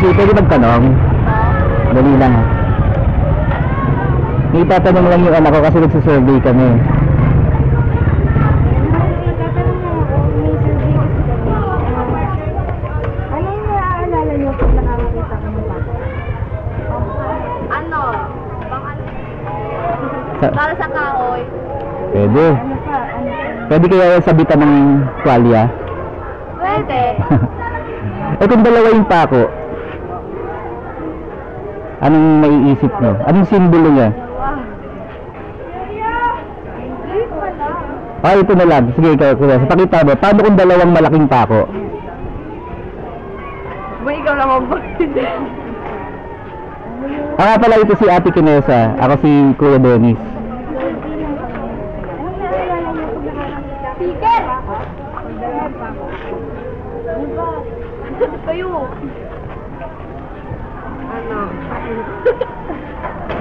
Ate, pwede magtanong? Dali lang ha. May itatanong lang yung anak ko kasi nagsasurvey kami. Ano yung naaalala niyo pag nakakakita ko ng bata? Ano? Para sa kahoy. Pwede. Ano pa? Ano pa? Pwede kaya sabitan ng kwalya? Pwede. Eh kung dalawa yung pako, anong maiisip nyo? Anong simbolo niya? Ah, ito na lang. Sige, ikaw, kuya. Pakita mo. Paano kung dalawang malaking pako? May ikaw naman ba? Ah, nga pala ito si Ate Kinesa. Ako si Kuya Dennis. Anong naaalala niyo pag nakakakita? Speaker! Pag dalawang bako. Ano ba? Kayo. Ano?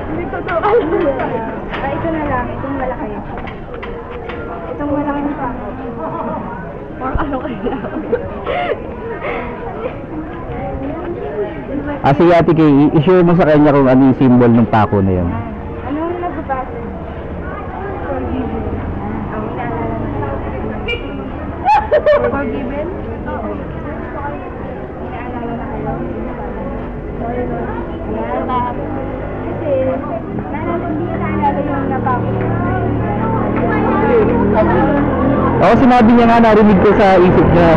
Hindi ko to alam. Ito na lang. Itong malaki. Itong malaking bako. Or ano kaya? Ah, si Ate Kay, i-share mo sa kanya kung ano yung symbol ng pako na yun. Anong nagbabasa? Forgiven. Ang inaalala na. Forgiven? Oo. Inaalala na kayo? Ayan. Kasi, hindi na naalala yung napako. Oo, sinabi niya nga, narinig ko sa isip niya.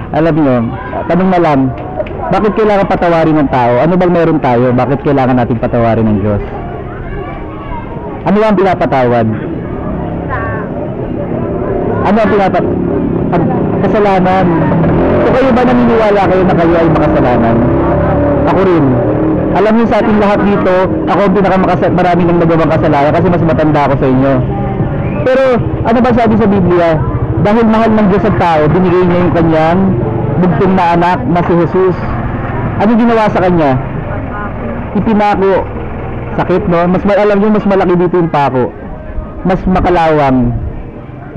Alam niyo, tanong na lang, bakit kailangan patawarin ng tao? Ano bang meron tayo? Bakit kailangan natin patawarin ng Diyos? Ano ang pinapatawad? Ano ang kasalanan? So kayo ba naniniwala kayo na kayo ay makasalanan? Ako rin. Alam niyo sa ating lahat dito, ako ang marami nang nagawang kasalanan kasi mas matanda ako sa inyo. Pero ano ba sabi sa Biblia? Dahil mahal ng Diyos ang tao, binigay niya yung kanyang bugtong na anak na si Jesus. Ano ginawa sa kanya? Ipinako. Sakit, no? Alam niyo, mas malaki dito yung pako. Mas makalawang.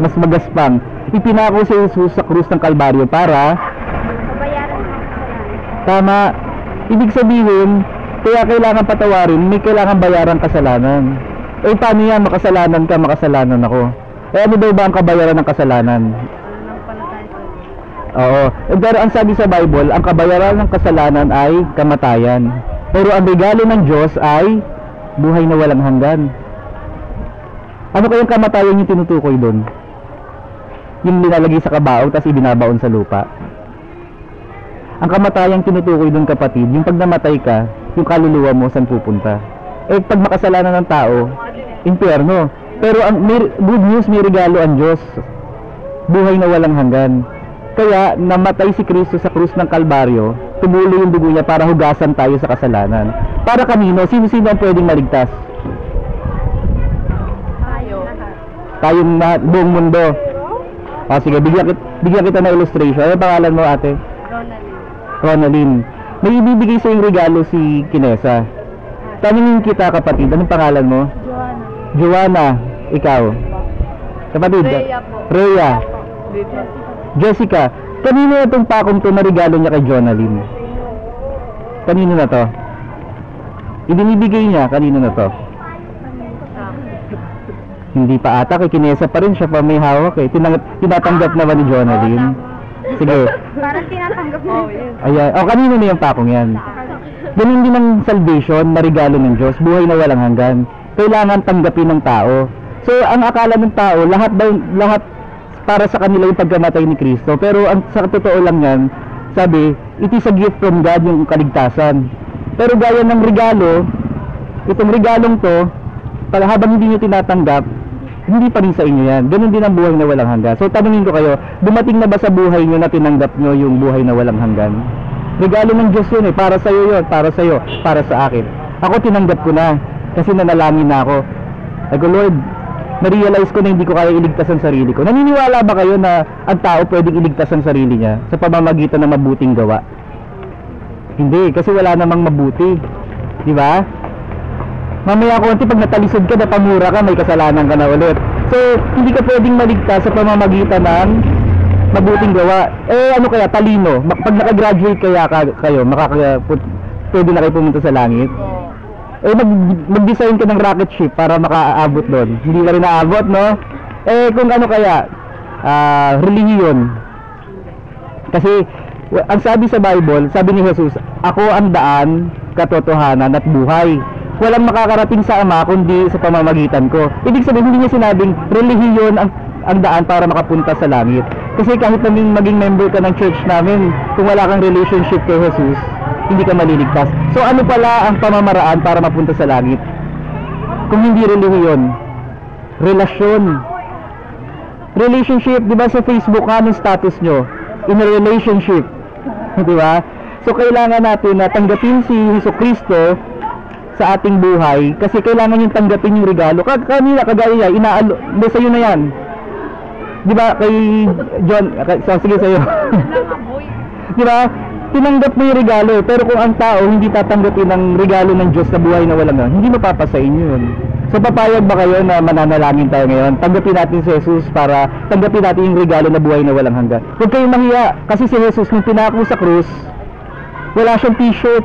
Mas magaspang. Ipinako si Jesus sa krus ng Kalbaryo para Kabayaran ng kasalanan. tama. Ibig sabihin, kaya kailangan patawarin, may kailangan bayaran kasalanan. Eh paano yan? Makasalanan ka, makasalanan ako. Eh ano daw ba ang kabayaran ng kasalanan? Oo. Pero ang sabi sa Bible, ang kabayaran ng kasalanan ay kamatayan. Pero ang regalo ng Diyos ay buhay na walang hanggan. Ano kayang kamatayan yung tinutukoy doon? Yung nilalagay sa kabaong tapos ibinabaon sa lupa. Ang kamatayang tinutukoy doon, kapatid, yung pag namatay ka, yung kaluluwa mo saan pupunta? Eh pag makasalanan ng tao, impyerno. Pero ang good news, may regalo ang Diyos. Buhay na walang hanggan. Kaya namatay si Kristo sa krus ng Kalbaryo, tumulo yung dugo niya para hugasan tayo sa kasalanan. Para kanino? Sino-sino ang pwedeng maligtas? Tayo. Tayong buong mundo. O sige, bigyan kita ng illustration. Ano pangalan mo, ate? Ronaldin. May ibibigay sa yung regalo si Kinesa. Tanungin kita, kapatid, anong pangalan mo? Joanna. Ikaw? Kapatid? Rhea po. Rhea. Jessica. Kanino na itong pakong to na regalo niya kay Jonalyn? Kanino na to? Ibinibigay niya, kanino na to? Hindi pa ata, kay Kinesa pa rin, siya pa may hawak eh. Tinatanggap naman ni Jonalyn. Sige. Parang tinatanggap mo. Ayan. O, kanino na yung pakong yan? Ganun din ang salvation na regalo ng Diyos, buhay na walang hanggan. Kailangan tanggapin ng tao. So, ang akala ng tao, lahat para sa kanila yung pagkamatay ni Kristo. Pero sa totoo lang yan, sabi, it is a gift from God yung kaligtasan. Pero gaya ng regalo, itong regalong to, habang hindi nyo tinatanggap, hindi pa rin sa inyo yan. Ganun din ang buhay na walang hanggan. So tanungin ko kayo, dumating na ba sa buhay nyo na tinanggap nyo yung buhay na walang hanggan? Regalo ng Diyos yun eh, para sa'yo yun, para sa'yo, para sa akin. Ako tinanggap ko na, kasi nanalangin na ako. Ay ko, Lord, na-realize ko na hindi ko kaya iligtas ang sarili ko. Naniniwala ba kayo na ang tao pwedeng iligtas ang sarili niya sa pamamagitan ng mabuting gawa? Hindi, kasi wala namang mabuti. Di ba? Mamaya konti pag natalisod ka, napamura ka, may kasalanan ka na ulit. So, hindi ka pwedeng maligtas sa pamamagitan ng mabuting gawa. Eh, ano kaya, talino. Pag nakagraduate kaya kayo, pwede na kayo pumunta sa langit. Eh, mag-design ka ng rocket ship para makaaabot doon. Hindi ka rin naabot, no? Eh, kung ano kaya, relihiyon. Kasi, ang sabi sa Bible, sabi ni Jesus, ako ang daan, katotohanan at buhay. Walang makakarating sa Ama kundi sa pamamagitan ko. Ibig sabihin, hindi niya sinabing relihiyon ang daan para makapunta sa langit. Kasi kahit namin maging member ka ng church namin, kung wala kang relationship kay Jesus, hindi ka maliligtas. So ano pala ang pamamaraan para mapunta sa langit? Kung hindi relihiyon, relasyon. Relationship, di ba sa Facebook, anong status nyo? In a relationship. Di ba? So kailangan natin na tanggapin si Jesucristo sa ating buhay kasi kailangan yung tanggapin yung regalo. Kanina kagaya niya, sa'yo na yan. Di ba kay John, sige sa'yo. Di ba? Tinanggap mo yung regalo, pero kung ang tao hindi tatanggapin ang regalo ng Diyos sa buhay na walang hindi mapapa sa inyo yun. So papayag ba kayo na mananalangin tayo ngayon? Tanggapin natin si Jesus para tanggapin natin yung regalo na buhay na walang hanggan. Huwag kayong mahiya kasi si Jesus nung pinako sa krus, wala siyang t-shirt.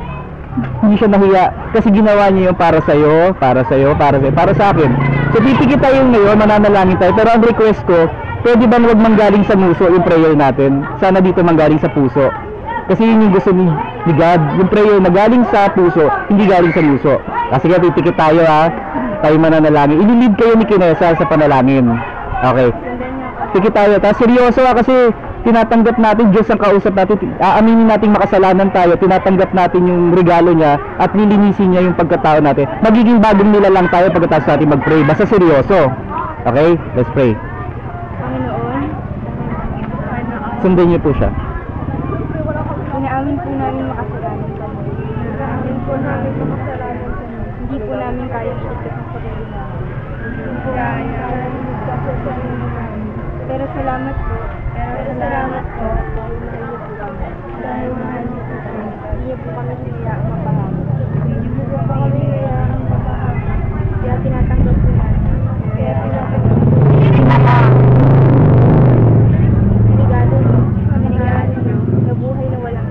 Hindi siya nahiya kasi ginawa niya yung para sa'yo, para sa akin. So pipikit tayo ngayon, mananalangin tayo, pero ang request ko, pwede ba huwag manggaling sa muso yung prayer natin? Sana dito manggaling sa puso. Kasi yun yung gusto ni God, yung prayer na galing sa puso, hindi galing sa muso. Kasi nga pipikit tayo tayo mananalangin. Ililid kayo ni Kinesa sa panalangin. Okay. Pikit tayo. Tapos seryoso kasi tinatanggap natin, Diyos ang kausap natin, aaminin natin makasalanan tayo, tinatanggap natin yung regalo niya at lilinisin niya yung pagkatao natin. Magiging bagong nila lang tayo pagkatapos natin mag-pray. Basta seryoso. Okay? Let's pray. Panginoon, Sundan niyo po siya. inaamin po namin makasalanan kami. Inaamin po namin makasalanan kami. Hindi po namin kaya iligtas ang sarili namin. Hindi po namin kaya iligtas ang sarili namin. Pero salamat po. Dahil mahal niyo po kami. Hindi niyo po kami hinayaan mapahami. Kaya tinatanggap po namin. Regalo niyo na buhay na walang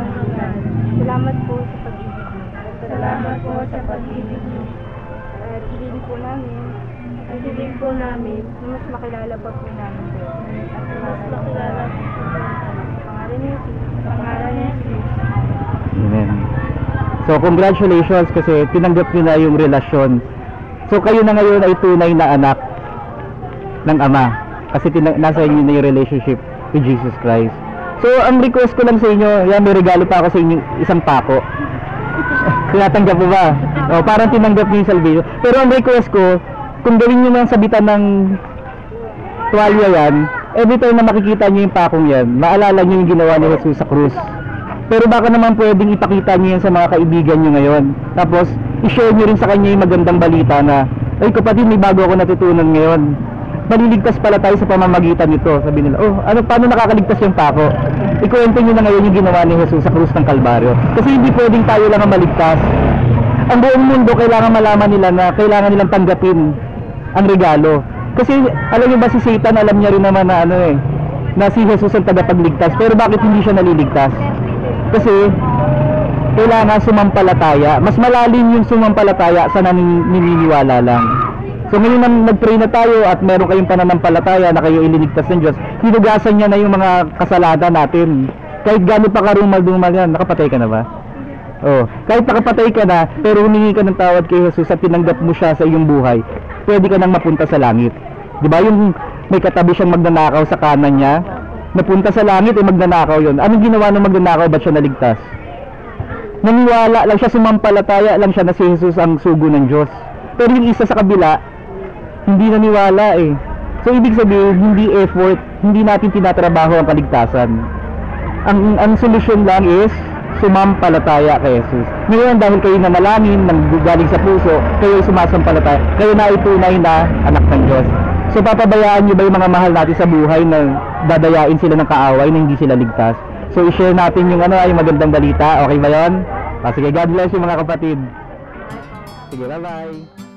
hanggan. Salamat po sa pag-ibig niyo. At hilin po namin na mas makilala pa po namin Diyos. At mas makilala po po pangalan niyo Jesus. Amen. So congratulations kasi tinanggap niyo na yung relasyon. So kayo na ngayon ay tunay na anak ng Ama kasi nasa inyo na yung relationship with Jesus Christ. So ang request ko lang sa inyo, may regalo pa ako sa inyo, isang pako. Tinatanggap mo ba? O, parang tinanggap niyo yung salvation. Pero ang request ko, kung gawin niyo ng sabitan ng tuwalya yan, every time na makikita niyo yung pakong yan, maalala niyo yung ginawa ni Jesus sa krus. Pero baka naman pwedeng ipakita niyo yan sa mga kaibigan niyo ngayon. Tapos, i-share niyo rin sa kanya yung magandang balita na, ay kapatid, may bago ako natutunan ngayon. Maliligtas pala tayo sa pamamagitan nito. Sabi nila, paano nakakaligtas yung pako? Ikuwento niyo na ngayon yung ginawa ni Jesus sa krus ng Kalbaryo. Kasi hindi pwedeng tayo lang ang maligtas. Ang buong mundo kailangan malaman nila na kailangan nilang tanggapin ang regalo. Kasi alam niyo ba si Satan, alam niya rin naman na na si Jesus ang tagapagligtas. Pero bakit hindi siya naliligtas? Kasi kailangan sumampalataya. Mas malalim yung sumampalataya sa naniniwala lang. So ngayon nag-pray na tayo at meron kayong pananampalataya na kayo ililigtas ng Diyos, hinugasan niya na yung mga kasalanan natin. Kahit gano'n pa karumal-dumal yan, nakapatay ka na ba? Kahit nakapatay ka na, pero humingi ka ng tawad kay Jesus at tinanggap mo siya sa iyong buhay, pwede ka nang mapunta sa langit. Di ba yung may katabi siyang magnanakaw sa kanan niya, napunta sa langit magnanakaw yun. Anong ginawa ng magnanakaw? Ba't siya naligtas? Naniwala lang siya, sumampalataya lang siya na si Jesus ang sugo ng Diyos. Pero yung isa sa kabila, hindi naniwala So ibig sabihin, hindi effort, hindi natin tinatrabaho ang kaligtasan. Ang solusyon lang is sumampalataya kay Jesus. Ngayon dahil kayo nanalangin, galing sa puso, kayo ay sumasampalataya, kayo na ay tunay na anak ng Diyos. So papabayaan niyo ba yung mga mahal natin sa buhay na dadayain sila ng kaaway na hindi sila ligtas? So i-share natin yung ano, yung magandang balita. Okay ba 'yon? Sige, God bless you mga kapatid. Sige, bye-bye.